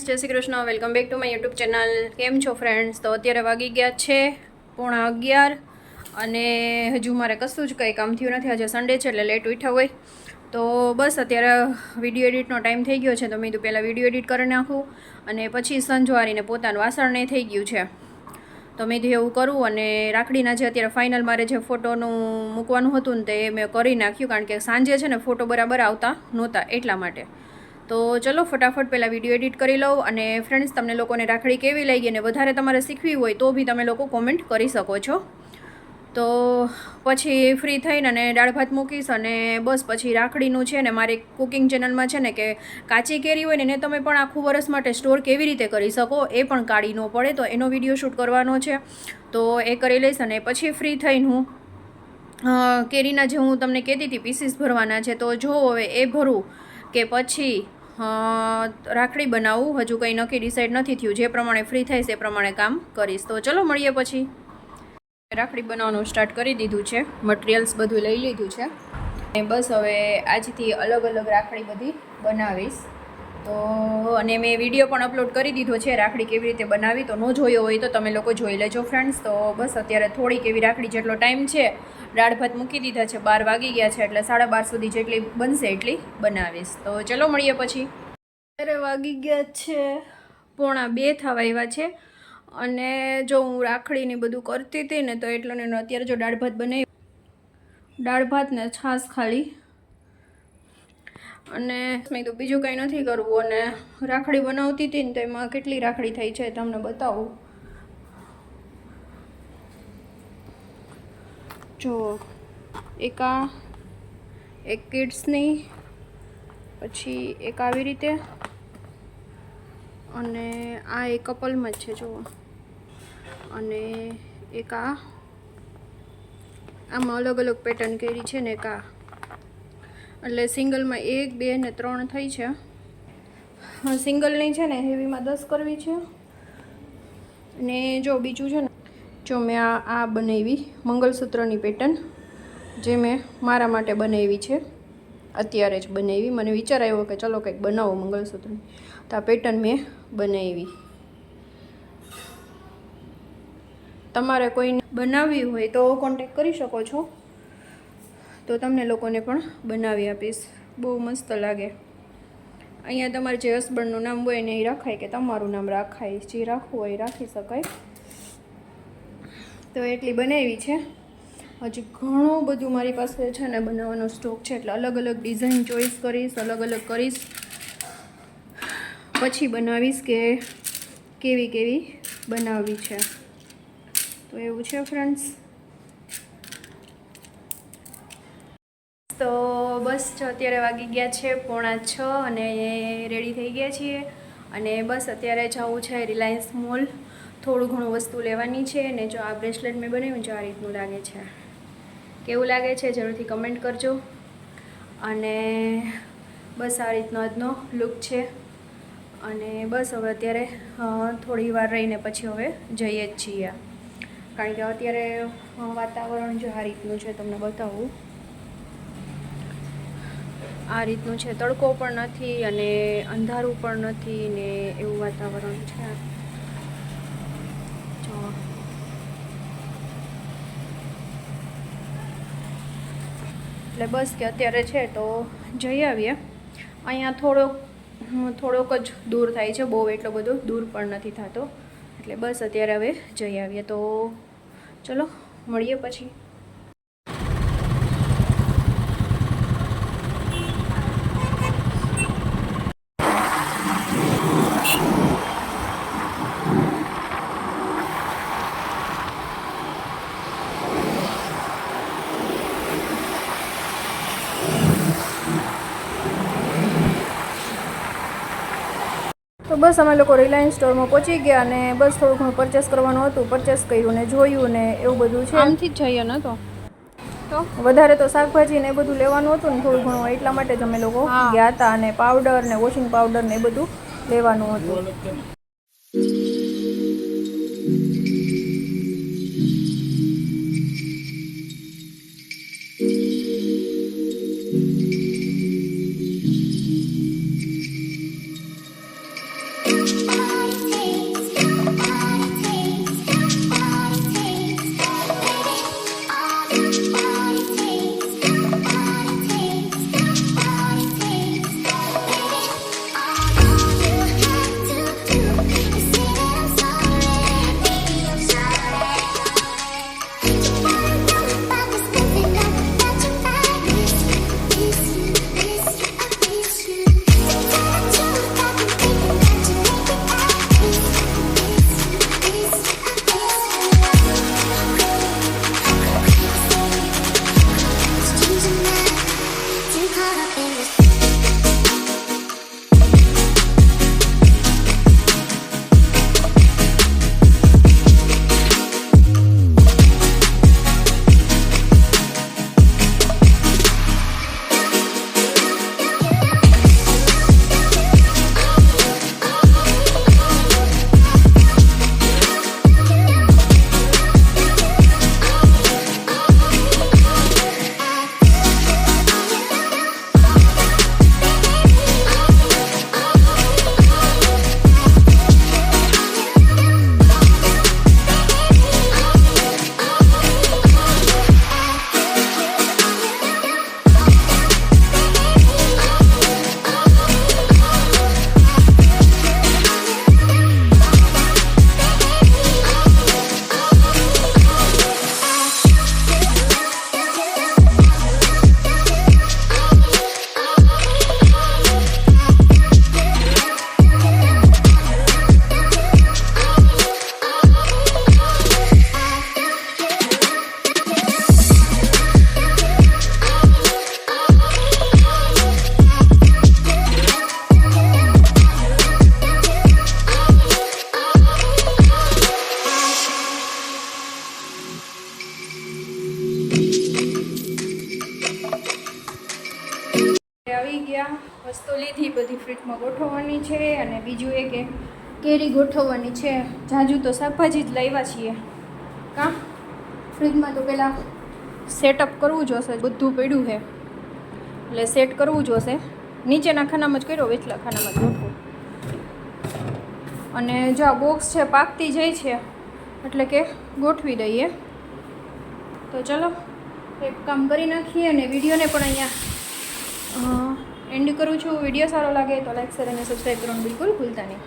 જય Shri Krishna. Welcome back to my YouTube channel. કેમ છો ફ્રેન્ડ્સ? તો અત્યારે વાગી ગયા છે 11:30 અને હજુ મારે કશું જ કંઈ કામ થયું નથી. આજે સન્ડે છે એટલે લેટ ઉઠ્યા હોય તો બસ અત્યારે વિડીયો એડિટનો ટાઈમ થઈ ગયો છે તો મેં કીધું પહેલાં વિડીયો એડિટ કરી નાખું અને પછી સંજવારીને પોતાનું વાસણ થઈ ગયું છે તો મેં કીધું એવું કરું. અને રાખડીના જે અત્યારે ફાઇનલ મારે જે ફોટોનું મૂકવાનું હતું ને તે મેં કરી નાખ્યું કારણ કે સાંજે છે ને ફોટો બરાબર આવતા નહોતા એટલા માટે. તો ચલો ફટાફટ પહેલાં વિડીયો એડિટ કરી લઉં. અને ફ્રેન્ડ્સ તમને લોકોને રાખડી કેવી લાગી અને વધારે તમારે શીખવી હોય તો બી તમે લોકો કોમેન્ટ કરી શકો છો. તો પછી ફ્રી થઈને અને દાળ ભાત મૂકીશ અને બસ પછી રાખડીનું છે ને મારી કુકિંગ ચેનલમાં છે ને કે કાચી કેરી હોય ને એને તમે પણ આખું વરસ માટે સ્ટોર કેવી રીતે કરી શકો એ પણ કાઢી ન પડે તો એનો વિડીયો શૂટ કરવાનો છે તો એ કરી લઈશ. અને પછી ફ્રી થઈને હું કેરીના જે હું તમને કહેતી હતી પીસીસ ભરવાના છે તો જો હવે એ ભરું કે પછી રાખડી બનાવું હજુ કંઈ નક્કી ડિસાઈડ નથી થયું. જે પ્રમાણે ફ્રી થાય છે એ પ્રમાણે કામ કરીશ. તો ચલો મળીએ પછી. રાખડી બનાવવાનું સ્ટાર્ટ કરી દીધું છે, મટીરિયલ્સ બધું લઈ લીધું છે અને બસ હવે આજથી અલગ અલગ રાખડી બધી બનાવીશ. તો અને મેં વિડીયો પણ અપલોડ કરી દીધો છે રાખડી કેવી રીતે બનાવી, તો ન જોયો હોય તો તમે લોકો જોઈ લેજો ફ્રેન્ડ્સ. તો બસ અત્યારે થોડીક એવી રાખડી જેટલો ટાઈમ છે, દાળ ભાત મૂકી દીધા છે, 12 વાગી ગયા છે એટલે 12:30 સુધી જેટલી બનશે એટલી બનાવીશ. તો ચલો મળીએ પછી. અત્યારે વાગી ગયા છે 1:45 થવા આવ્યા છે અને જો હું રાખડીને બધું કરતી હતી ને તો એટલો ને અત્યારે જો દાળ ભાત બનાવી, દાળ ભાત ને છાશ ખાલી અને મેં તો બીજું કંઈ નથી કરવું. અને રાખડી બનાવતી હતી ને તો એમાં કેટલી રાખડી થઈ છે તમને બતાવું. જો એક કિડ્સની, પછી એક આવી રીતે અને આ એક કપલમાં જ છે જુઓ, અને એક આમાં અલગ અલગ પેટર્ન કરી છે ને એક એટલે સિંગલમાં 1 2 ને 3 થઈ છે. સિંગલની છે ને હેવીમાં 10 કરવી છે. અને જો બીજું છે ને જો મેં આ બનાવી મંગલસૂત્રની પેટર્ન જે મેં મારા માટે બનાવી છે, અત્યારે જ બનાવી. મને વિચાર આવ્યો કે ચલો કંઈક બનાવો મંગલસૂત્રની તો આ પેટર્ન મેં બનાવી. તમારે કોઈને બનાવવી હોય તો કોન્ટેક કરી શકો છો તો તમને લોકોને પણ બનાવી આપીશ. બહુ મસ્ત લાગે. અહીંયા તમારે જે હસબન્ડનું નામ હોય ને એ રાખાય કે તમારું નામ રાખાય, જે રાખવું હોય એ રાખી શકાય. તો એટલી બનાવી છે. હજી ઘણું બધું મારી પાસે છે ને બનાવવાનો સ્ટોક છે એટલે અલગ અલગ ડિઝાઇન ચોઈસ કરીશ, અલગ અલગ કરીશ, પછી બનાવીશ કે કેવી કેવી બનાવવી છે. તો એવું છે ફ્રેન્ડ્સ. તો બસ અત્યારે વાગી ગયા છે 5:45 અને રેડી થઈ ગયા છીએ અને બસ અત્યારે જવું છે રિલાયન્સ મોલ. થોડું ઘણું વસ્તુ લેવાની છે અને જો આ બ્રેસલેટ મેં બનાવ્યું જો આ રીતનું લાગે છે. કેવું લાગે છે જરૂરથી કમેન્ટ કરજો. અને બસ આ રીતનો આજનો લુક છે અને બસ હવે અત્યારે થોડી વાર રહીને પછી હવે જઈએ જ છીએ કારણ કે અત્યારે વાતાવરણ જો આ રીતનું છે તમને બતાવું. આ રીતનું છે, તડકો પણ નથી અને અંધારું પણ નથી ને એવું વાતાવરણ છે. એટલે બસ કે અત્યારે છે તો જઈ આવીએ. અહીંયા થોડોક જ દૂર થાય છે, બહુ એટલો બધો દૂર પણ નથી થતો. એટલે બસ અત્યારે હવે જઈ આવીએ. તો ચલો મળીએ પછી. તો બસ અમે લોકો રિલાયન્સ સ્ટોરમાં પહોંચી ગયા અને બસ થોડું ઘણું પરચેસ કરવાનું હતું, પરચેસ કર્યું ને જોયું ને એવું બધું છે. આમથી જ જઈએ ને તો વધારે તો શાકભાજી ને એ બધું લેવાનું હતું ને થોડું ઘણું એટલા માટે જ અમે લોકો ગયા હતા. અને પાવડર ને વોશિંગ પાવડર ને એ બધું લેવાનું હતું. આવી ગયા, વસ્તુ લીધી, બધી ફ્રીજમાં ગોઠવવાની છે. અને બીજું એ કે કેરી ગોઠવવાની છે. જાજુ તો શાકભાજી જ લાવ્યા છીએ. કાં ફ્રીજમાં તો પહેલાં સેટઅપ કરવું જોશે, બધું પડ્યું છે એટલે સેટ કરવું જોશે. નીચેના ખાનામાં જ કર્યો, વેચલા ખાનામાં જ ગોઠવું. અને જો આ બોક્સ છે પાકતી જાય છે એટલે કે ગોઠવી દઈએ. તો ચલો એક કામ કરી નાખીએ અને વિડીયોને પણ અહીંયા એન્ડ કરું છું. વિડીયો સારો લાગે તો લાઈક શેર અને સબસ્ક્રાઈબ કરવાનું બિલકુલ ભૂલતા નહીં.